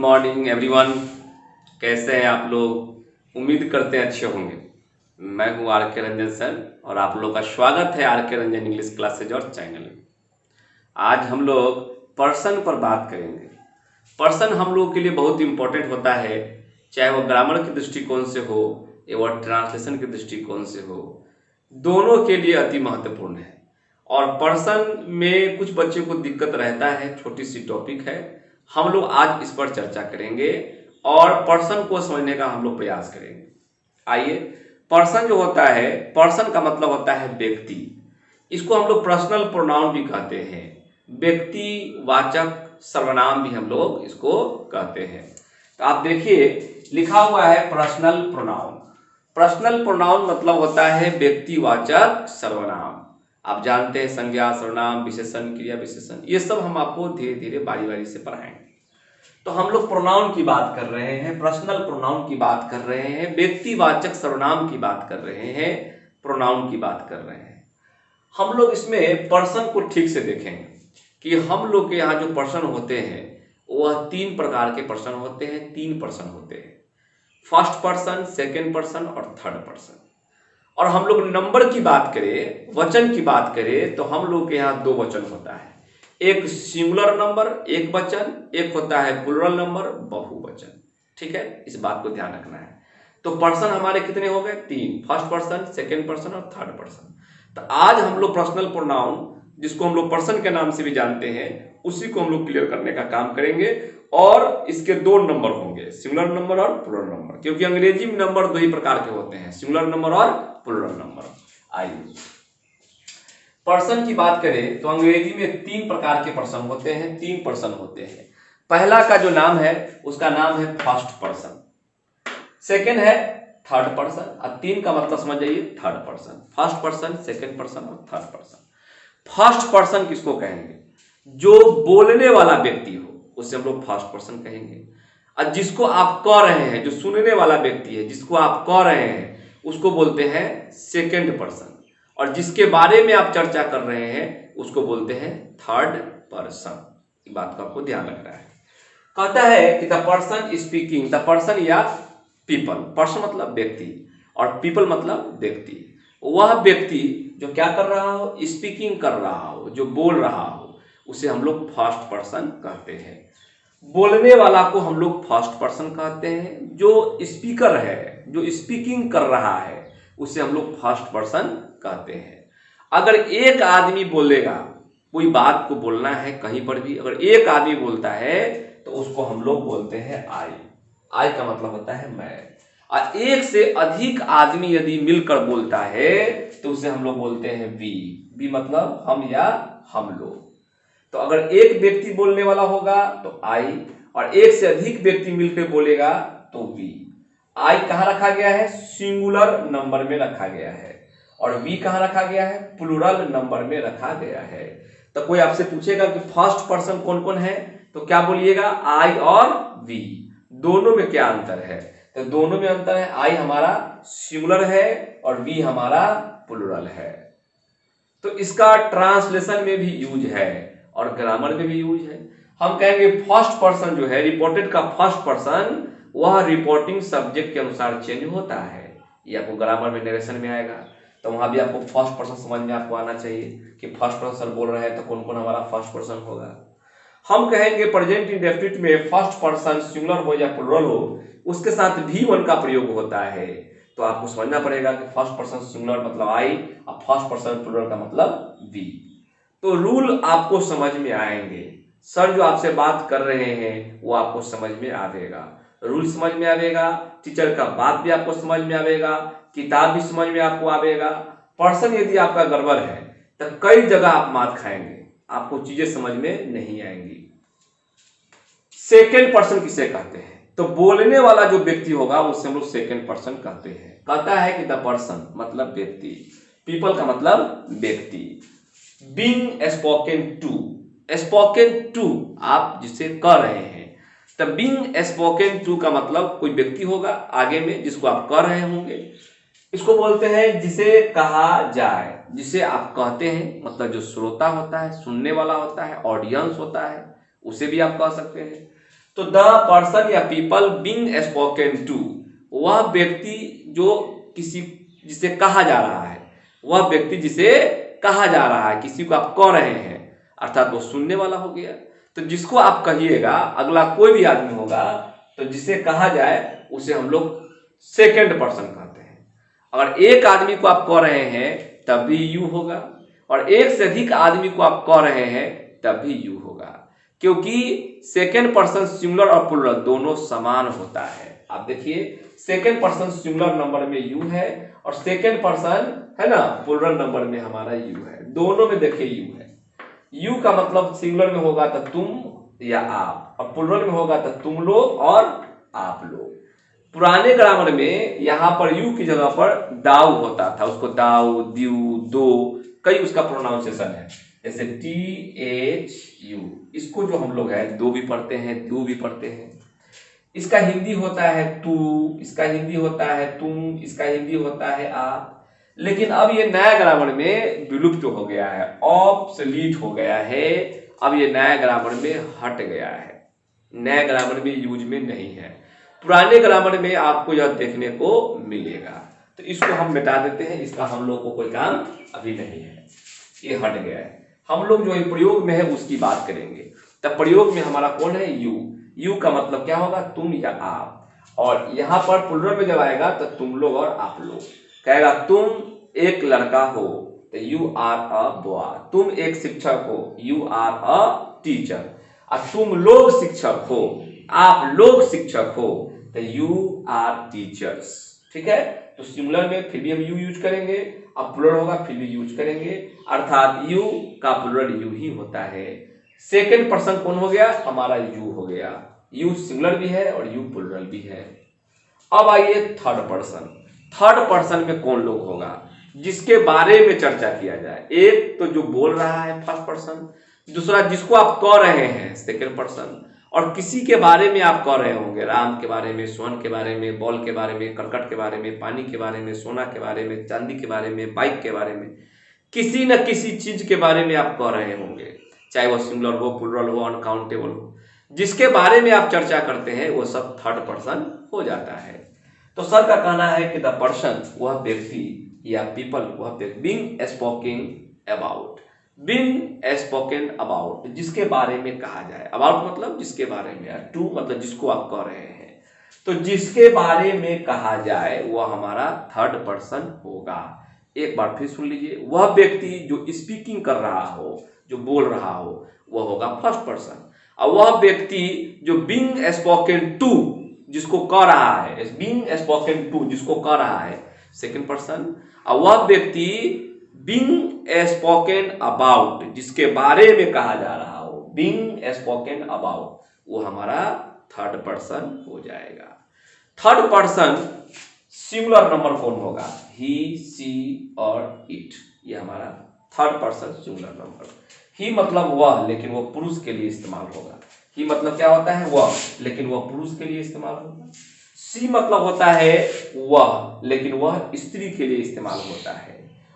Morning everyone. कैसे हैं आप लोग? उम्मीद करते हैं अच्छे होंगे। मैं हूं आर के रंजन सर और आप लोग का स्वागत है आर के रंजन इंग्लिश क्लासेज और चैनल में। आज हम लोग पर्सन पर बात करेंगे। पर्सन हम लोगों के लिए बहुत इंपॉर्टेंट होता है, चाहे वो ग्रामर के दृष्टिकोण से हो या वह ट्रांसलेशन के दृष्टिकोण से हो, दोनों के लिए अति महत्वपूर्ण है। और पर्सन में कुछ बच्चों को दिक्कत रहता है, छोटी सी टॉपिक है, हम लोग आज इस पर चर्चा करेंगे और पर्सन को समझने का हम लोग प्रयास करेंगे। आइए, पर्सन जो होता है, पर्सन का मतलब होता है व्यक्ति। इसको हम लोग पर्सनल प्रोनाउन भी कहते हैं, व्यक्तिवाचक सर्वनाम भी हम लोग इसको कहते हैं। तो आप देखिए लिखा हुआ है पर्सनल प्रोनाउन। पर्सनल प्रोनाउन मतलब होता है व्यक्तिवाचक सर्वनाम। आप जानते हैं संज्ञा, सर्वनाम, विशेषण, क्रिया विशेषण, ये सब हम आपको धीरे धीरे बारी बारी से पढ़ाएंगे। तो हम लोग प्रोनाउन की बात कर रहे हैं, पर्सनल प्रोनाउन की बात कर रहे हैं, व्यक्तिवाचक सर्वनाम की बात कर रहे हैं, प्रोनाउन की बात कर रहे हैं। हम लोग इसमें पर्सन को ठीक से देखेंगे कि हम लोग के यहाँ जो पर्सन होते हैं वह 3 प्रकार के पर्सन होते हैं। 3 पर्सन होते हैं, फर्स्ट पर्सन, सेकेंड पर्सन और थर्ड पर्सन। और हम लोग नंबर की बात करें, वचन की बात करें, तो हम लोग के यहाँ 2 वचन होता है, एक सिंगुलर नंबर एक वचन, एक होता है प्लुरल नंबर बहुवचन। ठीक है, इस बात को ध्यान रखना है। तो पर्सन हमारे कितने हो गए? 3, फर्स्ट पर्सन, सेकेंड पर्सन और थर्ड पर्सन। तो आज हम लोग पर्सनल प्रोनाउन, जिसको हम लोग पर्सन के नाम से भी जानते हैं, उसी को हम लोग क्लियर करने का काम करेंगे। और इसके 2 नंबर होंगे, सिंगुलर नंबर और प्लुरल नंबर, क्योंकि अंग्रेजी में नंबर 2 ही प्रकार के होते हैं, सिंगुलर नंबर और प्लुरल नंबर। आइए पर्सन की बात करें तो अंग्रेजी में 3 प्रकार के पर्सन होते हैं, 3 पर्सन होते हैं। पहला का जो नाम है उसका नाम है फर्स्ट पर्सन, सेकेंड है थर्ड पर्सन और 3 का मतलब समझ जाइए third person. First person, second person और थर्ड पर्सन। फर्स्ट पर्सन किसको कहेंगे? जो बोलने वाला व्यक्ति हो उसे हम लोग फर्स्ट पर्सन कहेंगे। और जिसको आप कह रहे हैं, जो सुनने वाला व्यक्ति है, जिसको आप कह रहे हैं, उसको बोलते हैं सेकेंड पर्सन। और जिसके बारे में आप चर्चा कर रहे हैं उसको बोलते हैं थर्ड पर्सन। इस बात का आपको ध्यान रखना है। कहता है कि the person speaking, the person या पीपल, पर्सन मतलब व्यक्ति और पीपल मतलब व्यक्ति, वह व्यक्ति जो क्या कर रहा हो, स्पीकिंग कर रहा हो, जो बोल रहा हो, उसे हम लोग फर्स्ट पर्सन कहते हैं। बोलने वाला को हम लोग फर्स्ट पर्सन कहते हैं। जो स्पीकर है, जो स्पीकिंग कर रहा है, उसे हम लोग फर्स्ट पर्सन कहते हैं। अगर एक आदमी बोलेगा, कोई बात को बोलना है कहीं पर भी, अगर एक आदमी बोलता है तो उसको हम लोग बोलते हैं आई। आई का मतलब होता है मैं। और एक से अधिक आदमी यदि मिलकर बोलता है तो उसे हम लोग बोलते हैं वी। वी मतलब हम या हम लोग। तो अगर एक व्यक्ति बोलने वाला होगा तो आई, और एक से अधिक व्यक्ति मिलकर बोलेगा तो वी। आई कहाँ रखा गया है? सिंगुलर नंबर में रखा गया है। और वी कहाँ रखा गया है? प्लुरल नंबर में रखा गया है। तो कोई आपसे पूछेगा कि फर्स्ट पर्सन कौन कौन है, तो क्या बोलिएगा? आई और वी। दोनों में क्या अंतर है? तो दोनों में अंतर है, आई हमारा सिंगुलर है और वी हमारा प्लुरल है। तो इसका ट्रांसलेशन में भी यूज है और ग्रामर में भी यूज है। हम कहेंगे फर्स्ट पर्सन जो है, रिपोर्टेड का फर्स्ट पर्सन, वह रिपोर्टिंग सब्जेक्ट के अनुसार चेंज होता है। ये आपको ग्रामर में नरेशन में आएगा, तो वहां भी आपको फर्स्ट पर्सन समझ में आपको आना चाहिए कि फर्स्ट पर्सन बोल रहे हैं तो कौन कौन हमारा फर्स्ट पर्सन होगा। हम कहेंगे प्रेजेंट इंडेफिनिट में फर्स्ट पर्सन सिंगुलर हो या प्लुरल हो, उसके साथ भी वन का प्रयोग होता है। तो आपको समझना पड़ेगा कि फर्स्ट पर्सन सिंगुलर मतलब आई और फर्स्ट पर्सन प्लुरल का मतलब वी। तो रूल आपको समझ में आएंगे। सर जो आपसे बात कर रहे हैं वो आपको समझ में आवेगा, रूल समझ में आवेगा, टीचर का बात भी आपको समझ में आवेगा, किताब भी समझ में आपको आवेगा। पर्सन यदि आपका गड़बड़ है तो कई जगह आप मात खाएंगे, आपको चीजें समझ में नहीं आएंगी। सेकेंड पर्सन किसे कहते हैं? तो बोलने वाला जो व्यक्ति होगा उसे हम लोग सेकेंड पर्सन कहते हैं। कहता है कि द पर्सन मतलब व्यक्ति, पीपल का मतलब व्यक्ति, being spoken to, spoken to आप जिसे कह रहे हैं, तो बीइंग स्पोकन टू का मतलब कोई व्यक्ति होगा आगे में जिसको आप कह रहे होंगे। इसको बोलते हैं जिसे कहा जाए, जिसे आप कहते हैं, मतलब जो श्रोता होता है, सुनने वाला होता है, ऑडियंस होता है, उसे भी आप कह सकते हैं। तो द पर्सन या पीपल बीइंग स्पोकन टू, वह व्यक्ति जो किसी जिसे कहा जा रहा है, वह व्यक्ति जिसे कहा जा रहा है, किसी को आप कह रहे हैं, अर्थात वो सुनने वाला हो गया। तो जिसको आप कहिएगा, अगला कोई भी आदमी होगा, तो जिसे कहा जाए उसे हम लोग सेकंड पर्सन कहते हैं। अगर एक आदमी को आप कह रहे हैं तब भी यू होगा, और एक से अधिक आदमी को आप कह रहे हैं तब भी यू होगा, क्योंकि सेकंड पर्सन सिंगुलर और प्लुरल दोनों समान होता है। आप देखिए, सेकंड पर्सन सिंगुलर नंबर में यू है और सेकंड पर्सन है ना प्लुरल नंबर में हमारा यू है, दोनों में देखिए यू है। यू का मतलब सिंगुलर में होगा तो तुम या आप, और प्लुरल में होगा तो तुम लोग और आप लोग। पुराने ग्रामर में यहाँ पर यू की जगह पर दाऊ होता था, उसको दाऊ, द्यू, दो, कई उसका प्रोनाउंसिएशन है, जैसे THU। इसको जो हम लोग है दो भी पढ़ते हैं, दो भी पढ़ते हैं। इसका हिंदी होता है तू, इसका हिंदी होता है तुम, इसका हिंदी होता है आप। लेकिन अब ये नया ग्रामर में विलुप्त हो गया है, ऑब्सोलीट हो गया है। अब ये नया ग्रामर में हट गया है, नया ग्रामर में यूज में नहीं है। पुराने ग्रामर में आपको यह देखने को मिलेगा, तो इसको हम मिटा देते हैं, इसका हम लोग को कोई काम अभी नहीं है, ये हट गया है। हम लोग जो प्रयोग में है उसकी बात करेंगे। तब प्रयोग में हमारा कौन है? यू। यू का मतलब क्या होगा? तुम या आप। और यहाँ पर प्लुरल में जब आएगा तो तुम लोग और आप लोग। कहेगा तुम एक लड़का हो तो यू आर अ बॉय, तुम एक शिक्षक हो, यू आर अ टीचर। और तुम लोग शिक्षक हो, आप लोग शिक्षक हो तो यू आर टीचर्स। ठीक है, तो सिंगुलर में फिर भी हम यू यूज करेंगे, अब प्लुरल होगा फिर भी यूज करेंगे, अर्थात यू का प्लुरल यू ही होता है। सेकंड पर्सन कौन हो गया? हमारा यू हो गया। यू सिंगुलर भी है और यू प्लुरल भी है। अब आइए थर्ड पर्सन। थर्ड पर्सन में कौन लोग होगा जिसके बारे में चर्चा किया जाए? एक तो जो बोल रहा है फर्स्ट पर्सन, दूसरा जिसको आप कह रहे हैं सेकंड पर्सन, और किसी के बारे में आप कह रहे होंगे, राम के बारे में, स्वर्ण के बारे में, बॉल के बारे में, करकट के बारे में, पानी के बारे में, सोना के बारे में, चांदी के बारे में, बाइक के बारे में, किसी न किसी चीज के बारे में आप कह रहे होंगे, चाहे वो सिंगुलर हो, प्लुरल हो, अनकाउंटेबल हो। जिसके बारे में आप चर्चा करते हैं वो सब थर्ड पर्सन हो जाता है। तो सर का कहना है कि द पर्सन, वह व्यक्ति या पीपल, वह व्यक्ति being spoken about, being spoken about, जिसके बारे में कहा जाए। अबाउट मतलब जिसके बारे में, टू मतलब जिसको आप कह रहे हैं, तो जिसके बारे में कहा जाए वह हमारा थर्ड पर्सन होगा। एक बार फिर सुन लीजिए, वह व्यक्ति जो स्पीकिंग कर रहा हो, जो बोल रहा हो, वह होगा फर्स्ट पर्सन। और वह व्यक्ति जो बीइंग स्पोकन टू, जिसको कह रहा है, बीइंग स्पोकन टू जिसको कह रहा है, सेकंड पर्सन। और वह व्यक्ति बीइंग स्पोकन अबाउट, जिसके बारे में कहा जा रहा हो, बीइंग स्पोकन अबाउट, वो हमारा थर्ड पर्सन हो जाएगा। थर्ड पर्सन सिंगुलर नंबर कौन होगा? ही, सी और इट, ये हमारा थर्ड पर्सन सिंगुलर नंबर। ही मतलब वह, लेकिन वह पुरुष के लिए इस्तेमाल होगा। ही मतलब क्या होता है? वह, लेकिन वह पुरुष के लिए इस्तेमाल होगा। सी मतलब होता है वह, लेकिन वह स्त्री के लिए इस्तेमाल होता है।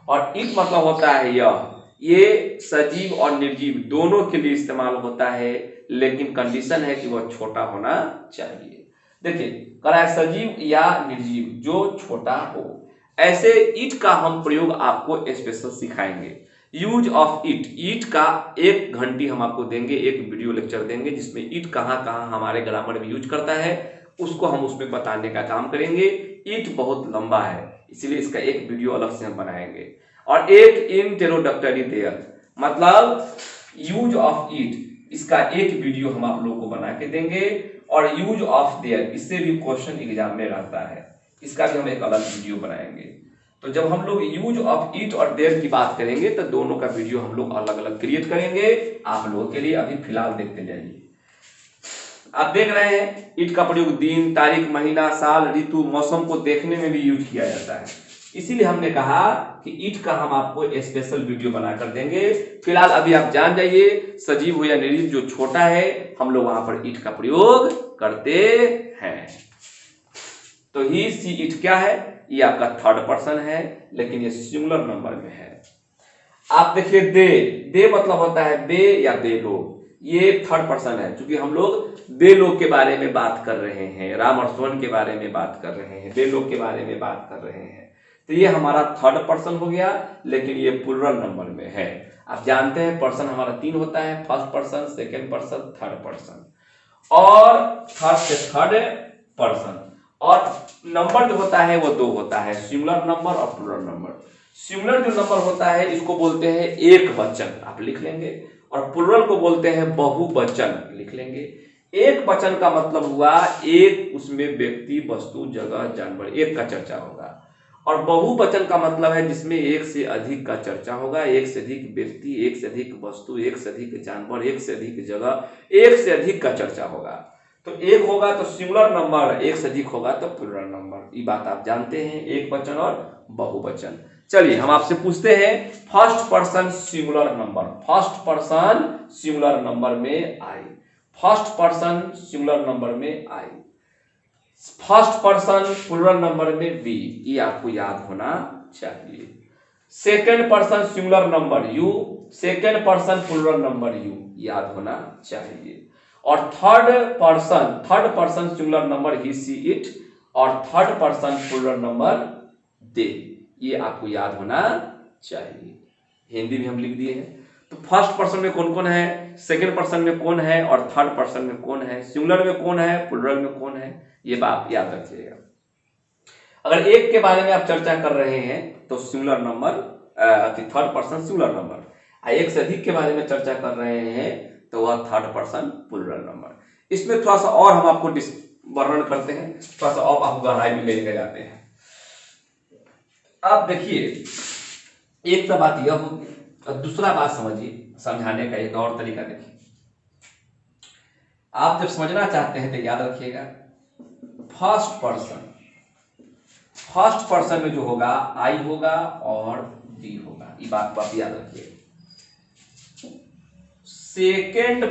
और इट मतलब होता है यह, ये सजीव और निर्जीव दोनों के लिए इस्तेमाल होता है, लेकिन कंडीशन है कि वह छोटा होना चाहिए। देखिए, कह रहा है सजीव या निर्जीव जो छोटा हो। ऐसे इट का हम प्रयोग आपको स्पेशल सिखाएंगे। यूज ऑफ इट, इट का एक घंटी हम आपको देंगे, एक वीडियो लेक्चर देंगे जिसमें इट कहाँ कहाँ हमारे ग्रामर में यूज करता है उसको हम उसमें बताने का काम करेंगे। इट बहुत लंबा है, इसलिए इसका एक वीडियो अलग से हम बनाएंगे। और एक इंट्रोडक्टरी देयर मतलब यूज ऑफ इट, इसका एक वीडियो हम आप लोगों को बना के देंगे। और यूज ऑफ देयर, इससे भी क्वेश्चन एग्जाम में रहता है, इसका भी हम एक अलग वीडियो बनाएंगे। तो जब हम लोग यूज ऑफ इट और देयर की बात करेंगे तो दोनों का वीडियो हम लोग अलग अलग क्रिएट करेंगे आप लोगों के लिए। अभी फिलहाल देखते जाइए। आप देख रहे हैं इट का प्रयोग दिन, तारीख, महीना, साल, ऋतु, मौसम को देखने में भी यूज किया जाता है। इसीलिए हमने कहा कि इट का हम आपको स्पेशल वीडियो बनाकर देंगे। फिलहाल अभी आप जान जाइए, सजीव हो या निर्जीव जो छोटा है, हम लोग वहां पर इट का प्रयोग करते हैं। तो ही, सी, इट क्या है? ये आपका थर्ड पर्सन है, लेकिन ये सिंगुलर नंबर में है। आप देखिए दे, दे मतलब होता है बे या बे लोग। ये थर्ड पर्सन है, क्योंकि हम लोग दे लोग के बारे में बात कर रहे हैं, राम और सोहन के बारे में बात कर रहे हैं, दे लोग के बारे में बात कर रहे हैं। तो ये हमारा थर्ड पर्सन हो गया, लेकिन ये प्लुरल नंबर में है। आप जानते हैं पर्सन हमारा 3 होता है, first person, second person, third person, और थर्ड से थर्ड पर्सन। और नंबर जो होता है वो 2 होता है, सिंगुलर नंबर और प्लुरल नंबर। सिंगुलर जो नंबर होता है इसको बोलते हैं एक वचन, आप लिख लेंगे, और प्लुरल को बोलते हैं बहुवचन, लिख लेंगे। एक वचन का मतलब हुआ एक, उसमें व्यक्ति, वस्तु, जगह, जानवर, एक का चर्चा होगा। और बहुवचन का मतलब है जिसमें एक से अधिक का चर्चा होगा, एक से अधिक व्यक्ति, एक से अधिक वस्तु, एक से अधिक जानवर, एक से अधिक जगह, एक से अधिक का चर्चा होगा। तो एक होगा तो सिंगुलर नंबर, एक से अधिक होगा तो प्लुरल नंबर। ये बात आप जानते हैं, एक वचन और बहुवचन। चलिए हम आपसे पूछते हैं first person singular number, first person singular number में I, first person singular number में I, first person plural number में वी, ये आपको याद होना चाहिए। Second person singular number you, second person plural number you, याद होना चाहिए। और third person singular number he, she, it, और third person plural number they, ये आपको याद होना चाहिए। हिंदी में हम लिख दिए हैं। तो फर्स्ट पर्सन में कौन कौन है, सेकेंड पर्सन में कौन है, और थर्ड पर्सन में कौन है, सिंगुलर में कौन है, प्लुरल में कौन है, ये बात याद रखिएगा। अगर एक के बारे में आप चर्चा कर रहे हैं तो singular number, third person singular number, एक से अधिक के बारे में चर्चा कर रहे हैं तो वह थर्ड पर्सन प्लुरल नंबर। इसमें थोड़ा सा और हम आपको वर्णन करते हैं, थोड़ा सा और आपको गहराई में लेके जाते हैं। आप देखिए, एक तो बात यह होगी, और दूसरा बात समझिए, समझाने का एक और तरीका देखिए। आप जब समझना चाहते हैं तो याद रखिएगा, फर्स्ट पर्सन में जो होगा आई होगा और डी होगा, ये बात को आप याद रखिएगा। सेकेंड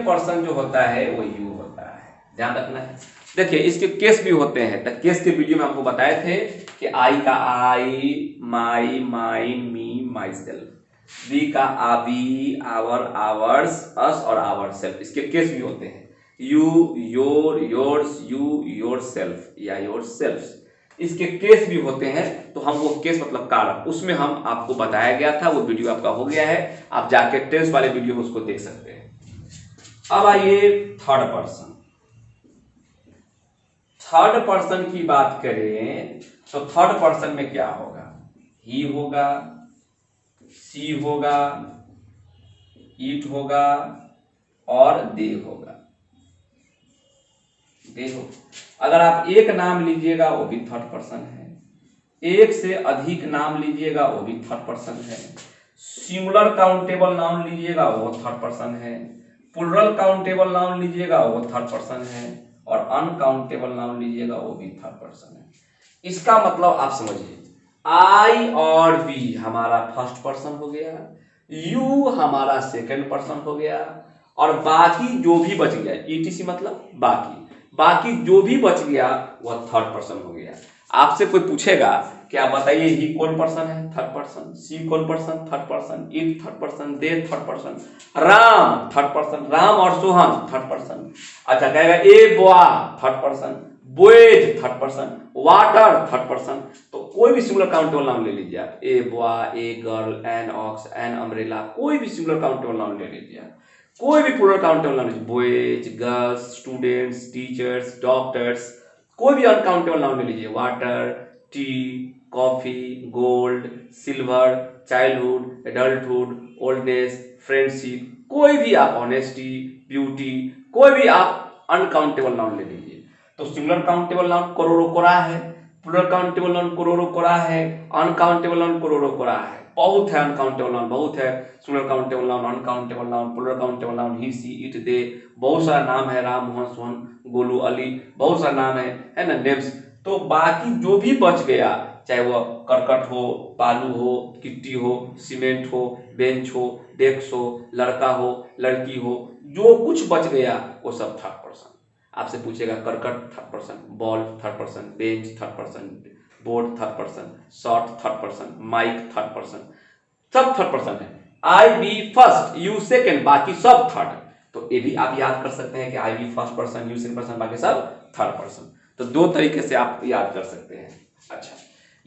पर्सन जो होता है वो यू होता है, ध्यान रखना है। देखिए इसके केस भी होते हैं, तो केस के वीडियो में आपको बताए थे कि आई का I, my, mine, me, myself, we का आवी, आवर, आवर्स, अस और आवर सेल्फ, इसके केस भी होते हैं। You, your, yours, you, your self या योर सेल्फ, इसके केस भी होते हैं। तो हम वो केस मतलब कारक, उसमें हम आपको बताया गया था, वो वीडियो आपका हो गया है, आप जाके टेंस वाले वीडियो में उसको देख सकते हैं। अब आइए थर्ड पर्सन की बात करें तो थर्ड पर्सन में क्या होगा, ही होगा, सी होगा, इट होगा और दे होगा। देखो अगर आप एक नाम लीजिएगा वो भी थर्ड पर्सन है, एक से अधिक नाम लीजिएगा वो भी थर्ड पर्सन है, सिंगुलर काउंटेबल नाउन लीजिएगा वो थर्ड पर्सन है, प्लुरल काउंटेबल नाउन लीजिएगा वो थर्ड पर्सन है, और अनकाउंटेबल नाउन लीजिएगा वो भी थर्ड पर्सन है। इसका मतलब आप समझिए, आई और वी हमारा फर्स्ट पर्सन हो गया, यू हमारा सेकंड पर्सन हो गया, और बाकी जो भी बच गया, ईटीसी मतलब बाकी जो भी बच गया वह थर्ड पर्सन हो गया। आपसे कोई पूछेगा कि आप बताइए ही कौन पर्सन है, थर्ड पर्सन, सी कौन person, third person, it third person, they third person, Ram third person, Ram और सोहन थर्ड पर्सन। अच्छा कहेगा a boy third person, boys third person, water third person. तो कोई भी सिंगुलर काउंटेबल नाउन ले लीजिए आप, a boy, a girl, an ox, an umbrella, कोई भी सिंगुलर काउंटेबल नाउन ले लीजिए, कोई भी प्लुरल काउंटेबल नाउन लीजिए, boys, girls, students, teachers, doctors, कोई भी अनकाउंटेबल नाउन ले लीजिए, water, T, coffee, gold, silver, childhood, adulthood, oldness, friendship, कोई भी आप, ऑनेस्टी, ब्यूटी, कोई भी आप अनकाउंटेबल नाउन ले लीजिए। तो सिंगुलर काउंटेबल नाउन करोड़ों कोरा है, प्लुरल काउंटेबल नाउन करोड़ों कोरा है, अनकाउंटेबल नाउन करोड़ों कोरा है, बहुत है अनकाउंटेबल नाउन, बहुत है singular countable noun, uncountable noun, plural countable noun, he, she, it, they, बहुत सारा नाम है, राम, मोहन, सोहन, गोलू, अली, बहुत सारा नाम है ना, नेम्स। तो बाकी जो भी बच गया, चाहे वो करकट हो, बालू हो, गिट्टी हो, सीमेंट हो, बेंच हो, डेस्क हो, लड़का हो, लड़की हो, जो कुछ बच गया वो सब थर्ड पर्सन। आपसे पूछेगा करकट third person, ball third person, bench third person, board third person, short third person, mike third person, सब थर्ड पर्सन है। I be first, you second, बाकी सब थर्ड। तो ये भी आप याद कर सकते हैं कि I be first person, you second person, बाकी सब थर्ड पर्सन। तो दो तरीके से आप याद कर सकते हैं। अच्छा,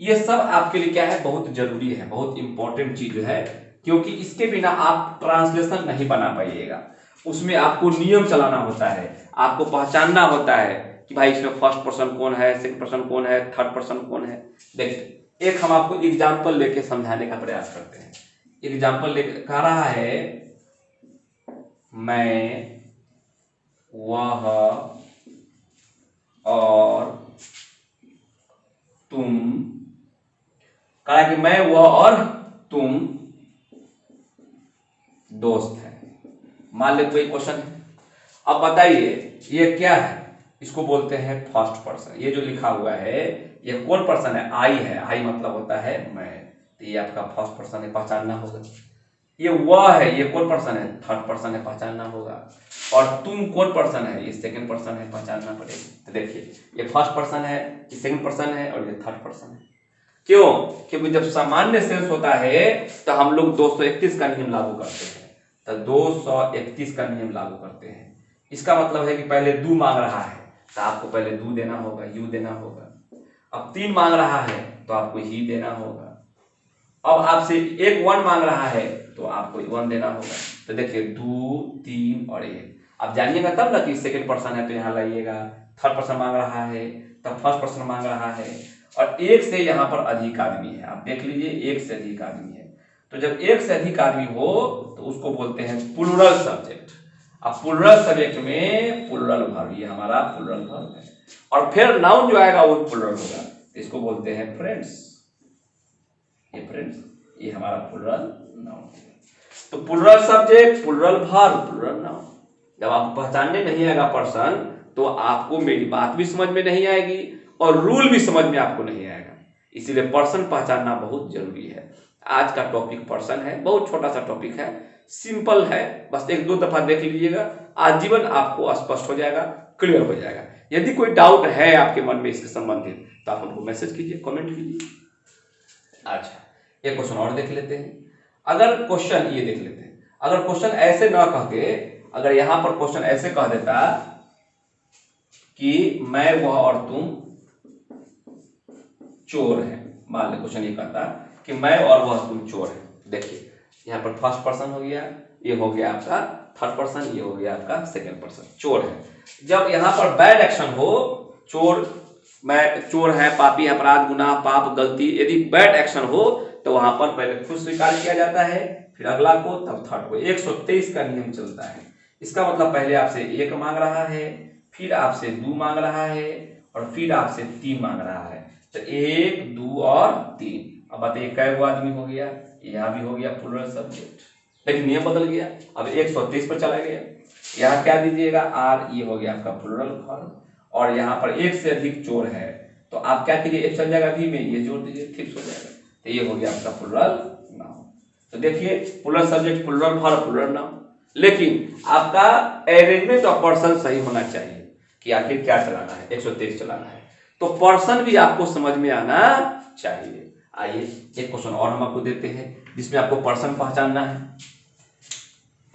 ये सब आपके लिए क्या है, बहुत जरूरी है, बहुत इंपॉर्टेंट चीज है, क्योंकि इसके बिना आप ट्रांसलेशन नहीं बना पाइएगा। उसमें आपको नियम चलाना होता है, आपको पहचानना होता है कि भाई इसमें फर्स्ट पर्सन कौन है, सेकंड पर्सन कौन है, थर्ड पर्सन कौन है। देखिए एक हम आपको एग्जाम्पल लेके समझाने का प्रयास करते हैं। एग्जाम्पल लेके कह रहा है, मैं, वह और तुम, कहा कि मैं, वह और तुम दोस्त हैं। मान ले कोई क्वेश्चन है, अब बताइए ये क्या है, इसको बोलते हैं फर्स्ट पर्सन। ये जो लिखा हुआ है ये कौन पर्सन है, आई है, आई मतलब होता है मैं, तो ये आपका फर्स्ट पर्सन है, पहचानना होगा। ये वह है, ये कौन पर्सन है, थर्ड पर्सन है, पहचानना होगा। और तुम कौन पर्सन है, ये सेकंड पर्सन है, पहचानना पड़ेगा। तो देखिए ये फर्स्ट पर्सन है, ये सेकंड पर्सन है और ये थर्ड पर्सन है। क्यों? क्योंकि जब सामान्य सेंस होता है तो हम लोग 231 का नियम लागू करते हैं। तो 231 का नियम लागू करते हैं। इसका मतलब है कि पहले दू मांग रहा है तो आपको पहले दू देना होगा, यू देना होगा। अब तीन मांग रहा है तो आपको ही देना होगा। अब आपसे एक वन मांग रहा है तो आपको वन देना होगा। तो देखिए दो, तीन और एक। आप जानिएगा तब ना कि सेकंड पर्सन है तो यहाँ लाइएगा, थर्ड पर्सन मांग रहा है तब फर्स्ट पर्सन मांग रहा है, और एक से यहाँ पर अधिक आदमी है। आप देख लीजिए एक से अधिक आदमी है। तो जब एक से अधिक आदमी हो तो उसको बोलते हैं प्लूरल सब्जेक्ट। अब प्लूरल सब्जेक्ट में प्लूरल वर्ब, ये हमारा प्लूरल वर्ब है। और फिर नाउन जो आएगा वो प्लूरल होगा, इसको बोलते हैं फ्रेंड्स। ये फ्रेंड्स, ये हमारा प्लूरल नाउन है। तो plural subject, plural verb, plural noun. जब आप पहचानने नहीं आएगा पर्सन तो आपको मेरी बात भी समझ में नहीं आएगी और रूल भी समझ में आपको नहीं आएगा। इसीलिए पर्सन पहचानना बहुत जरूरी है। आज का टॉपिक पर्सन है, बहुत छोटा सा टॉपिक है, सिंपल है, बस एक दो दफा देख लीजिएगा, आजीवन आपको स्पष्ट हो जाएगा, क्लियर हो जाएगा। यदि कोई डाउट है आपके मन में इसके संबंधित तो आप हमको मैसेज कीजिए, कमेंट कीजिए। अच्छा, एक क्वेश्चन और देख लेते हैं। अगर क्वेश्चन ये देख लेते हैं, अगर क्वेश्चन ऐसे ना कह के, अगर यहां पर क्वेश्चन ऐसे कह देता कि मैं, वह और तुम चोर है। मान लो क्वेश्चन ये कहता कि मैं और वह तुम चोर है। देखिए यहाँ पर फर्स्ट पर्सन हो गया, ये हो गया आपका थर्ड पर्सन, ये हो गया आपका सेकंड पर्सन, चोर है। जब यहाँ पर बैड एक्शन हो, चोर, मैं चोर है, पापी, अपराध, गुनाह, पाप, गलती, यदि बैड एक्शन हो तो वहां पर पहले खुद स्वीकार किया जाता है, फिर अगला को, तब थर्ड को। 123 का नियम चलता है। इसका मतलब पहले आपसे एक मांग रहा है, फिर आपसे दो मांग रहा है और फिर आपसे तीन मांग रहा है। तो एक, दो और तीन। अब बताइए कै गो आदमी हो गया, यहाँ भी हो गया प्लूरल सब्जेक्ट, लेकिन नियम बदल गया, अब 123 पर चला गया। यहाँ क्या दीजिएगा, आर, ये हो गया आपका प्लूरल वर्ब। और यहाँ पर एक से अधिक चोर है तो आप क्या कीजिए, एक चल जाएगा भी में, ये जोड़ दीजिए, फिक्स हो जाएगा। तो ये हो गया आपका प्लूरल नाउन। तो देखिए plural subject, plural verb, plural noun. लेकिन आपका अरेंजमेंट ऑफ पर्सन सही होना चाहिए कि आखिर क्या चलाना है, 123 चलाना है, तो पर्सन भी आपको समझ में आना चाहिए। आइए एक क्वेश्चन और हम आपको देते हैं जिसमें आपको पर्सन पहचानना है।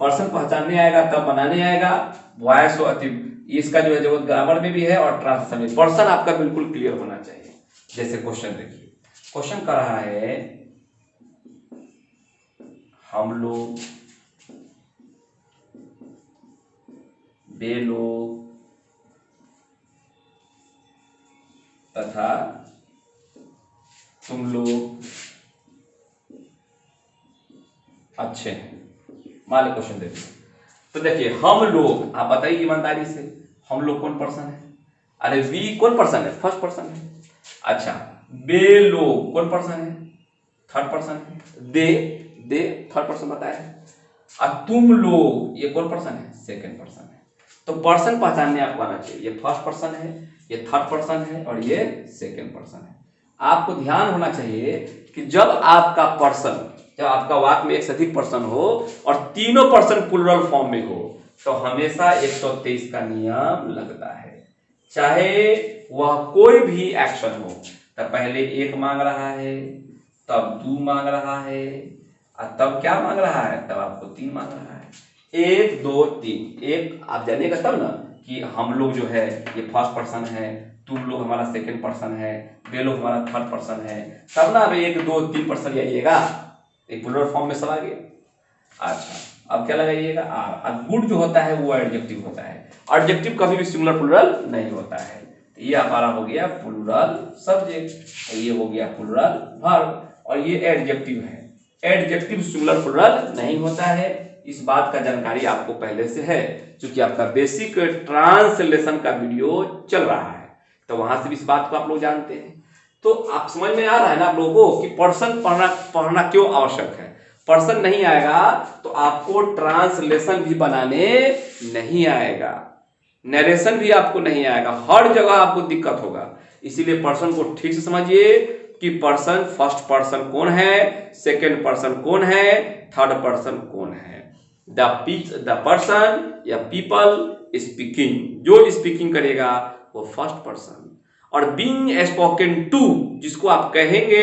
पर्सन पहचानने आएगा तब बनाने आएगा। वॉइस और अति, इसका जो है जरूरत ग्रामर में भी है और ट्रांसलेशन में। पर्सन आपका बिल्कुल क्लियर होना चाहिए। जैसे क्वेश्चन देखिए, क्वेश्चन कर रहा है, हम लोग, वे लोग तथा तुम लोग अच्छे हैं। मान लो क्वेश्चन देखिए, तो देखिए हम लोग, आप बताइए ईमानदारी से, हम लोग कौन पर्सन है? अरे वी कौन पर्सन है? फर्स्ट पर्सन है। अच्छा, वे लोग कौन पर्सन है? थर्ड पर्सन है। दे थर्ड पर्सन बताया है। और तुम लोग, ये कौन पर्सन है? सेकंड पर्सन है। तो पर्सन पहचानने आपको आना चाहिए, ये फर्स्ट पर्सन है, ये थर्ड पर्सन है और ये सेकंड पर्सन है। आपको ध्यान होना चाहिए कि जब आपका पर्सन, जब आपका वाक्य में एक से अधिक पर्सन हो और तीनों पर्सन प्लूरल फॉर्म में हो तो हमेशा 123 का नियम लगता है। चाहे वह कोई भी एक्शन हो, तब पहले एक मांग रहा है, तब दो मांग रहा है, और तब क्या मांग रहा है, तब आपको 3 मांग रहा है। 1 2 3, एक आप जानिएगा तब ना कि हम लोग जो है ये फर्स्ट पर्सन है, तुम लोग हमारा सेकंड पर्सन है, वे लोग हमारा थर्ड पर्सन है, तब ना अब 1 2 3 पर्सन आइएगा, एक प्लूरल फॉर्म में सब आ गया। अच्छा अब क्या लगाइएगा, आर। अब गुड जो होता है वो एडजेक्टिव होता है, एडजेक्टिव कभी भी सिंगुलर प्लूरल नहीं होता है। तो ये हमारा हो गया प्लूरल सब्जेक्ट, ये हो गया प्लूरल वर्ब, और ये एडजेक्टिव है। एडजेक्टिव सिंगुलर प्लूरल नहीं होता है, इस बात का जानकारी आपको पहले से है, क्योंकि आपका बेसिक ट्रांसलेशन का वीडियो चल रहा है, तो वहां से भी इस बात को आप लोग जानते हैं। तो आप समझ में आ रहा है ना आप लोगों को कि पर्सन पढ़ना क्यों आवश्यक है। पर्सन नहीं आएगा तो आपको ट्रांसलेशन भी बनाने नहीं आएगा, नरेशन भी आपको नहीं आएगा, हर जगह आपको दिक्कत होगा। इसीलिए पर्सन को ठीक से समझिए कि पर्सन फर्स्ट पर्सन कौन है, सेकंड पर्सन कौन है, थर्ड पर्सन कौन है। द पर्सन या पीपल स्पीकिंग, जो स्पीकिंग करेगा वो फर्स्ट पर्सन, और बीइंग स्पोकन टू जिसको आप कहेंगे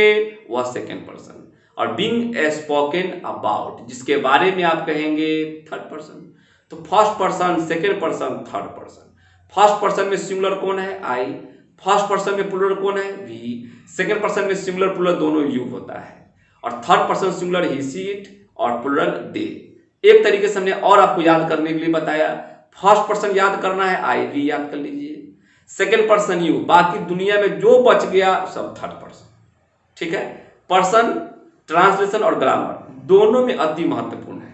वह सेकंड पर्सन, और बीइंग स्पोकन अबाउट जिसके बारे में आप कहेंगे थर्ड पर्सन। तो first person, second person, third person. First person में सिंगुलर कौन है, आई। फर्स्ट पर्सन में प्लूरल कौन है, वी। सेकंड पर्सन में सिंगुलर प्लूरल दोनों यू होता है, और third person singular he, she, it, और प्लूरल दे। एक तरीके से हमने और आपको याद करने के लिए बताया, फर्स्ट पर्सन याद करना है आई, वी याद कर लीजिए, सेकंड पर्सन यू, बाकी दुनिया में जो बच गया सब थर्ड पर्सन। ठीक है, पर्सन, ट्रांसलेशन और ग्रामर दोनों में अति महत्वपूर्ण है।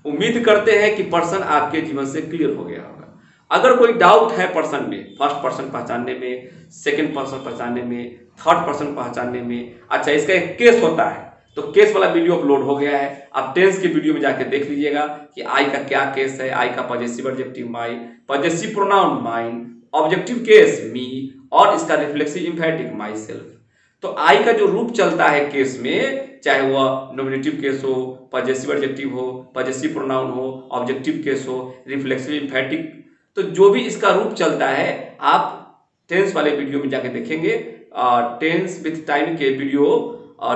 उम्मीद करते हैं कि पर्सन आपके जीवन से क्लियर हो गया होगा। अगर कोई डाउट है पर्सन में, फर्स्ट पर्सन पहचानने में, सेकंड पर्सन पहचानने में, थर्ड पर्सन पहचानने में, अच्छा इसका एक केस होता है, तो केस वाला वीडियो अपलोड हो गया है, आप टेंस के वीडियो में जाके देख लीजिएगा कि आई का क्या केस है। आई का possessive adjective my, possessive pronoun mine, objective case me, और इसका रिफ्लेक्सिव इंफेटिव माई सेल्फ। तो आई का जो रूप चलता है केस में, चाहे वह नॉमिनेटिव केस हो, पॉजेसिव एडजेक्टिव हो, पॉजेसिव प्रोनाउन हो, ऑब्जेक्टिव केस हो, रिफ्लेक्सिव इंफेटिव, तो जो भी इसका रूप चलता है आप टेंस वाले वीडियो में जाके देखेंगे, टेंस विथ टाइम के वीडियो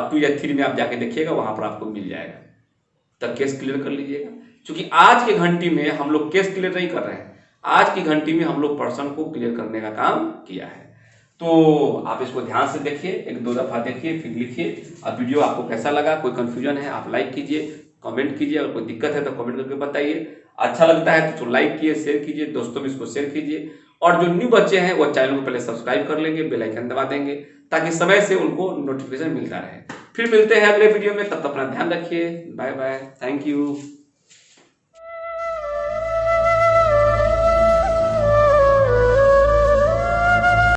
2 या 3 में आप जाके देखिएगा, वहां पर आपको मिल जाएगा। तब केस क्लियर कर लीजिएगा, क्योंकि आज की घंटी में हम लोग केस क्लियर नहीं कर रहे हैं, आज की घंटी में हम लोग पर्सन को क्लियर करने का काम किया है। तो आप इसको ध्यान से देखिए, 1-2 दफा देखिए, फिर लिखिए। अब वीडियो आपको कैसा लगा, कोई कंफ्यूजन है आप लाइक कीजिए, कमेंट कीजिए, अगर कोई दिक्कत है तो कमेंट करके बताइए। अच्छा लगता है तो लाइक कीजिए, शेयर कीजिए, दोस्तों में इसको शेयर कीजिए, और जो न्यू बच्चे हैं वो चैनल को पहले सब्सक्राइब कर लेंगे, बेल आइकन दबा देंगे, ताकि समय से उनको नोटिफिकेशन मिलता रहे। फिर मिलते हैं अगले वीडियो में, तब तक अपना ध्यान रखिए, बाय बाय, थैंक यू।